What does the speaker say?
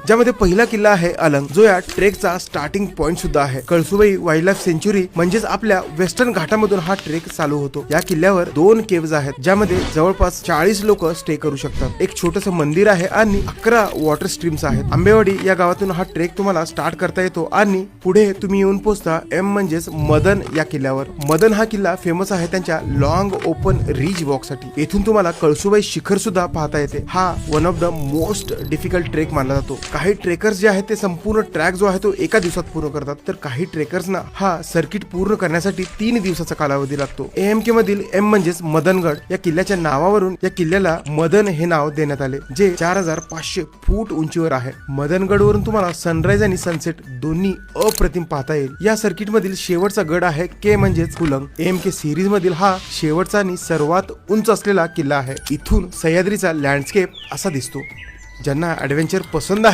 ज्यामध्ये पहिला किल्ला आहे अलंग, जो या ट्रेकचा स्टार्टिंग पॉइंट सुद्धा आहे. कळसुबाई वाईल्ड लाईफ सेंच्युरी म्हणजेच आपल्या वेस्टर्न घाटामधून हा ट्रेक चालू होतो. या किल्ल्यावर 2 केव्ज आहेत, ज्यामध्ये जवळपास 40 लोक स्टे करू शकतात. एक छोटस मंदिर आहे आणि 11 वॉटर स्ट्रीम्स आहेत. आंबेवाडी या गावातून हा ट्रेक तुम्हाला स्टार्ट करता येतो आणि पुढे तुम्ही येऊन पोहोचता एम म्हणजेच मदन या किल्ल्यावर. मदन हा किल्ला फेमस आहे त्यांच्या लॉंग ओपन रिज वॉक साठी. येथून तुम्हाला कळसुबाई शिखर सुद्धा पाहता येते. हा one of the most difficult trek मानला जातो. काही ट्रेकर्स जे आहेत ते संपूर्ण ट्रॅक जो आहे तो एका दिवसात पूर्ण करतात, तर काही ट्रेकर्सना हा सर्किट पूर्ण करण्यासाठी 3 दिवसाचा कालावधी लागतो. AMK मधील एम म्हणजेच मदनगड या किल्ल्याच्या नावावरून या किल्ल्याला मदन हे नाव देण्यात आले, जे 4500 फूट उंचीवर आहे. मदनगडवरून तुम्हाला सनराइज आणि सनसेट दोन्ही अप्रतिम पाहता येईल. या सर्किट मधील शेवटचा गड आहे के म्हणजेच हुलंग. AMK सिरीज मधील हा शेवटचा आणि सर्वात उंच असलेला किल्ला आहे. इथून सह्याद्रीचा लँडस्केप असा दिसतो. ज्यांना ॲडव्हेंचर पसंत आहे